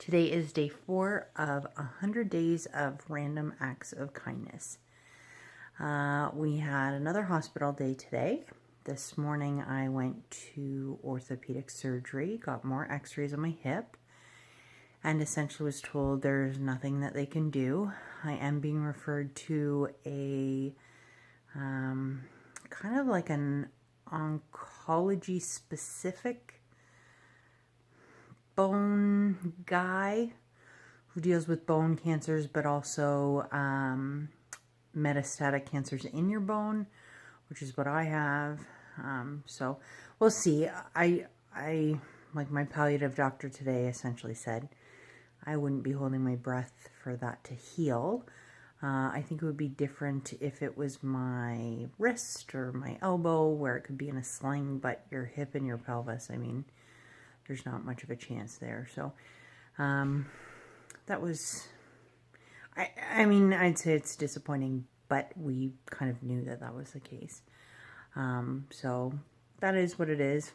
Today is day 4 of 100 days of random acts of kindness. We had another hospital day today. This morning I went to orthopedic surgery, got more x-rays on my hip, and essentially was told there's nothing that they can do. I am being referred to a kind of like an oncology specific bone guy who deals with bone cancers, but also metastatic cancers in your bone, which is what I have. So we'll see. I like my palliative doctor today essentially said I wouldn't be holding my breath for that to heal. I think it would be different if it was my wrist or my elbow, where it could be in a sling, but your hip and your pelvis, I mean, there's not much of a chance there. So that was, I mean, I'd say it's disappointing, but we kind of knew that that was the case. So that is what it is.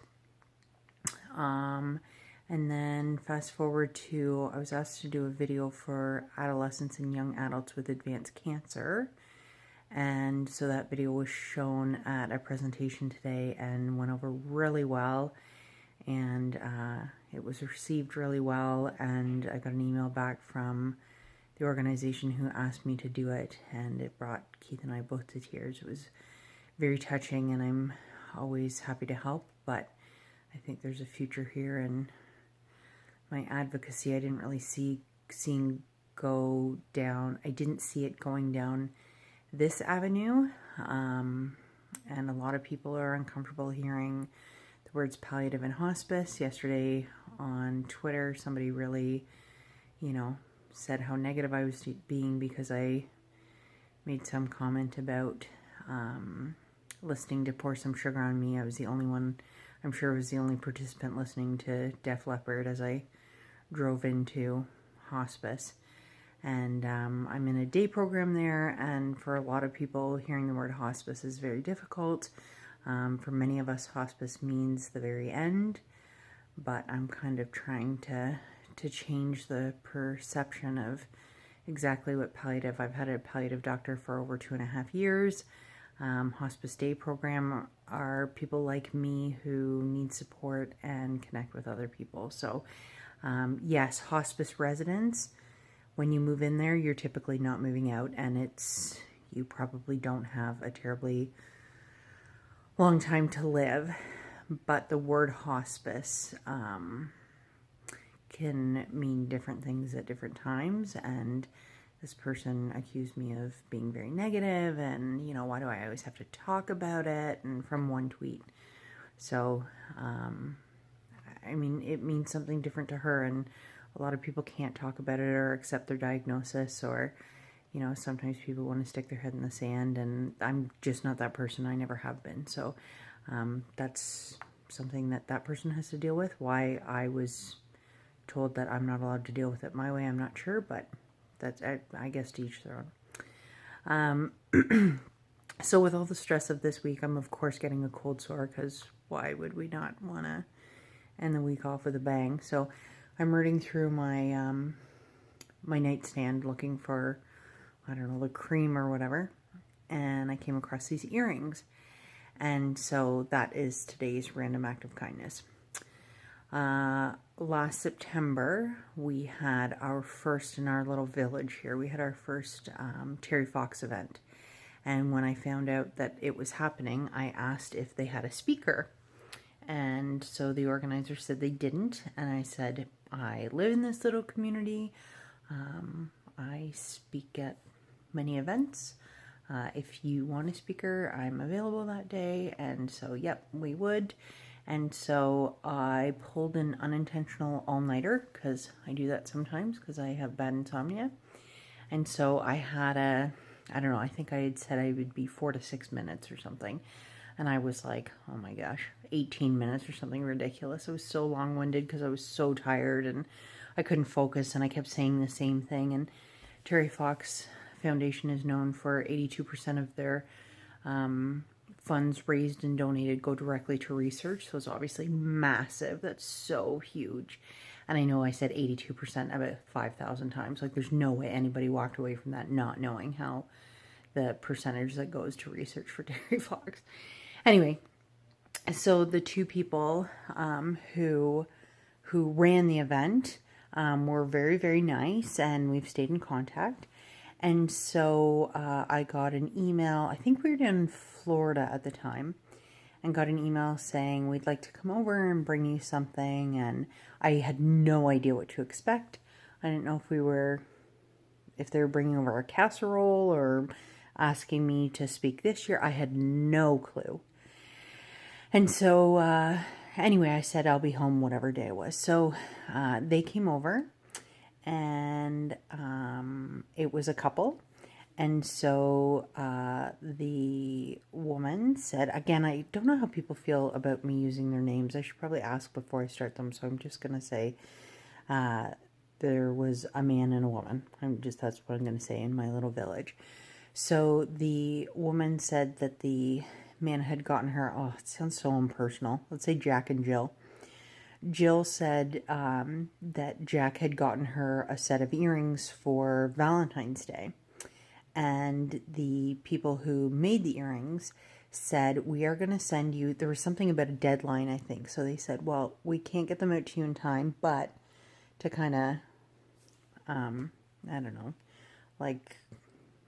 And then fast forward to, I was asked to do a video for adolescents and young adults with advanced cancer. And so that video was shown at a presentation today and went over really well. And it was received really well, and I got an email back from the organization who asked me to do it, and it brought Keith and I both to tears. It was very touching, and I'm always happy to help, but I think there's a future here, and my advocacy I didn't really seeing go down. I didn't see it going down this avenue, and a lot of people are uncomfortable hearing words palliative and hospice. Yesterday on Twitter, somebody really, said how negative I was being because I made some comment about listening to Pour Some Sugar on Me. I was the only one, I'm sure I was the only participant listening to Def Leppard as I drove into hospice. And I'm in a day program there, and for a lot of people, hearing the word hospice is very difficult. For many of us, hospice means the very end, but I'm kind of trying to change the perception of exactly what palliative. I've had a palliative doctor for over 2.5 years. Hospice day program are people like me who need support and connect with other people. So yes, hospice residents, when you move in there, you're typically not moving out, and you probably don't have a terribly long time to live, but the word hospice can mean different things at different times, and this person accused me of being very negative, and why do I always have to talk about it, and from one tweet. So I mean, it means something different to her, and a lot of people can't talk about it or accept their diagnosis, or sometimes people want to stick their head in the sand, and I'm just not that person. I never have been. So that's something that person has to deal with. Why I was told that I'm not allowed to deal with it my way, I'm not sure, but that's, I guess, to each their own. So with all the stress of this week, I'm of course getting a cold sore, because why would we not want to end the week off with a bang? So I'm rooting through my my nightstand looking for, I don't know, the cream or whatever, and I came across these earrings, and so that is today's random act of kindness. Last September, we had our first, in our little village here, we had our first Terry Fox event, and when I found out that it was happening, I asked if they had a speaker, and so the organizer said they didn't, and I said, I live in this little community, I speak at many events. If you want a speaker, I'm available that day. And so, yep, we would. And so I pulled an unintentional all-nighter, because I do that sometimes because I have bad insomnia. And so I had I don't know, I think I had said I would be 4 to 6 minutes or something. And I was like, oh my gosh, 18 minutes or something ridiculous. It was so long-winded because I was so tired and I couldn't focus, and I kept saying the same thing. And Terry Fox Foundation is known for 82% of their funds raised and donated go directly to research. So it's obviously massive. That's so huge. And I know I said 82% about 5,000 times. Like, there's no way anybody walked away from that not knowing how the percentage that goes to research for Terry Fox. Anyway, so the two people who ran the event were very, very nice, and we've stayed in contact. And so I got an email. I think we were in Florida at the time, and got an email saying we'd like to come over and bring you something. And I had no idea what to expect. I didn't know if they were bringing over a casserole or asking me to speak this year. I had no clue. And so anyway, I said I'll be home whatever day it was. So they came over, and it was a couple. And so the woman said, again, I don't know how people feel about me using their names. I should probably ask before I start them. So I'm just going to say there was a man and a woman. That's what I'm going to say in my little village. So the woman said that the man had gotten her, oh, it sounds so impersonal. Let's say Jack and Jill. Jill said that Jack had gotten her a set of earrings for Valentine's Day. And the people who made the earrings said, we are going to send you, there was something about a deadline, I think. So they said, well, we can't get them out to you in time, but to kind of, I don't know, like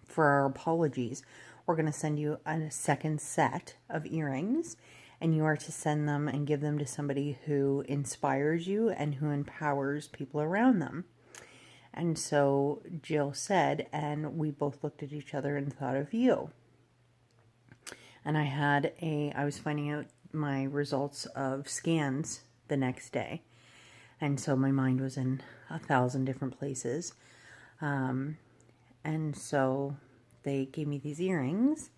for our apologies, we're going to send you a second set of earrings, and you are to send them and give them to somebody who inspires you and who empowers people around them. And so Jill said, and we both looked at each other and thought of you. And I was finding out my results of scans the next day. And so my mind was in 1,000 different places. And so they gave me these earrings,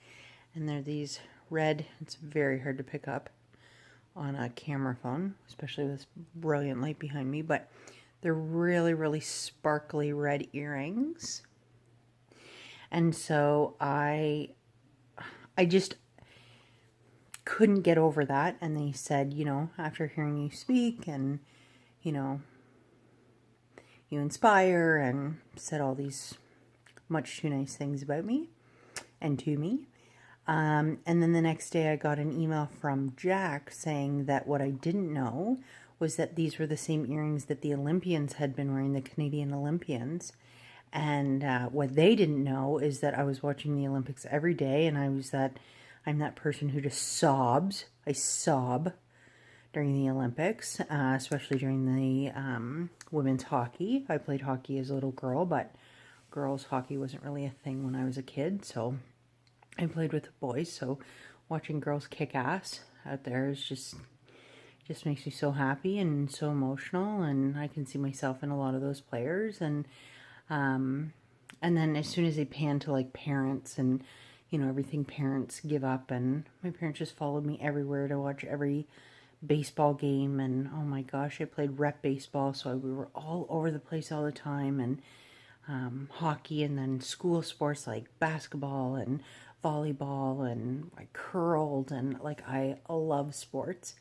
and they're these red, it's very hard to pick up on a camera phone, especially with this brilliant light behind me, but they're really, really sparkly red earrings. And so I just couldn't get over that. And they said, after hearing you speak and, you inspire, and said all these much too nice things about me and to me. And then the next day I got an email from Jack saying that what I didn't know was that these were the same earrings that the Olympians had been wearing, the Canadian Olympians. And what they didn't know is that I was watching the Olympics every day, and I'm that person who just sobs. I sob during the Olympics, especially during the women's hockey. I played hockey as a little girl, but girls hockey wasn't really a thing when I was a kid, so I played with the boys. So watching girls kick ass out there is just makes me so happy and so emotional, and I can see myself in a lot of those players. And then as soon as they pan to like parents and everything parents give up, and my parents just followed me everywhere to watch every baseball game. And oh my gosh, I played rep baseball, so we were all over the place all the time, and hockey, and then school sports like basketball and volleyball, and I curled, and like I love sports.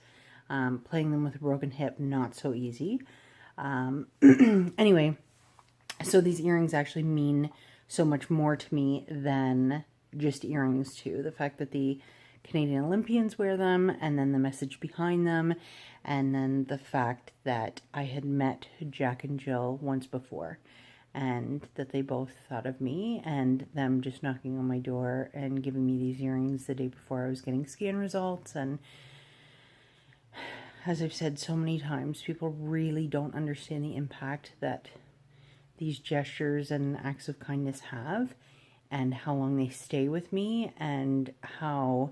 Playing them with a broken hip, not so easy. Anyway, so these earrings actually mean so much more to me than just earrings too. The fact that the Canadian Olympians wear them, and then the message behind them, and then the fact that I had met Jack and Jill once before, and that they both thought of me, and them just knocking on my door and giving me these earrings the day before I was getting scan results. And as I've said so many times, people really don't understand the impact that these gestures and acts of kindness have, and how long they stay with me, and how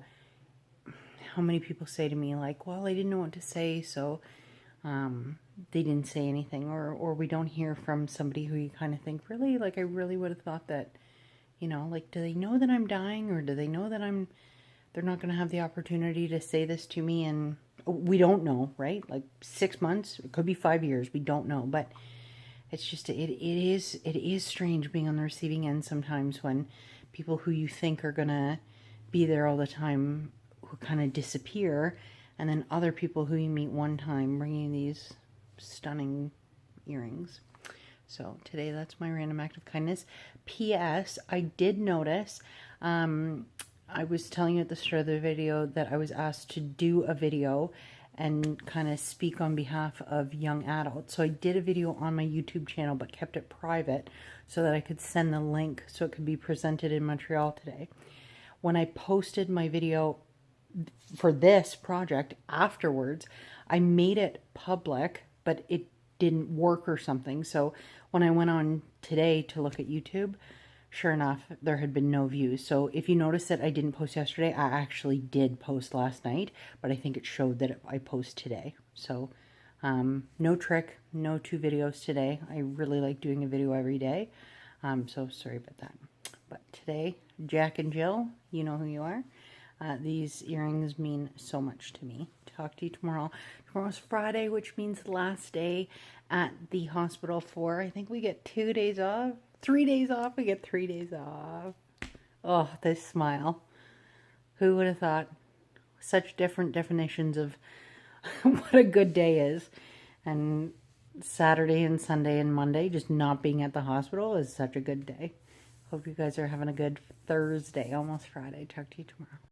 many people say to me like, well, I didn't know what to say, so they didn't say anything, or we don't hear from somebody who you kind of think, really, like I really would have thought that, like, do they know that I'm dying, or do they know that they're not going to have the opportunity to say this to me? And we don't know, right? Like 6 months, it could be 5 years, we don't know. But it's just, it is strange being on the receiving end sometimes, when people who you think are going to be there all the time, who kind of disappear, and then other people who you meet one time bringing these stunning earrings. So today that's my random act of kindness. P.S. I did notice, I was telling you at the start of the video that I was asked to do a video and kind of speak on behalf of young adults. So I did a video on my YouTube channel but kept it private so that I could send the link so it could be presented in Montreal today. When I posted my video for this project afterwards, I made it public, but it didn't work or something. So when I went on today to look at YouTube, sure enough, there had been no views. So if you notice that I didn't post yesterday, I actually did post last night, but I think it showed that I post today. So no trick, no 2 videos today. I really like doing a video every day. So sorry about that. But today, Jack and Jill, you know who you are. These earrings mean so much to me. Talk to you tomorrow. Tomorrow's Friday, which means the last day at the hospital for, I think we get 2 days off. 3 days off. We get 3 days off. Oh, this smile. Who would have thought? Such different definitions of what a good day is. And Saturday and Sunday and Monday, just not being at the hospital is such a good day. Hope you guys are having a good Thursday, almost Friday. Talk to you tomorrow.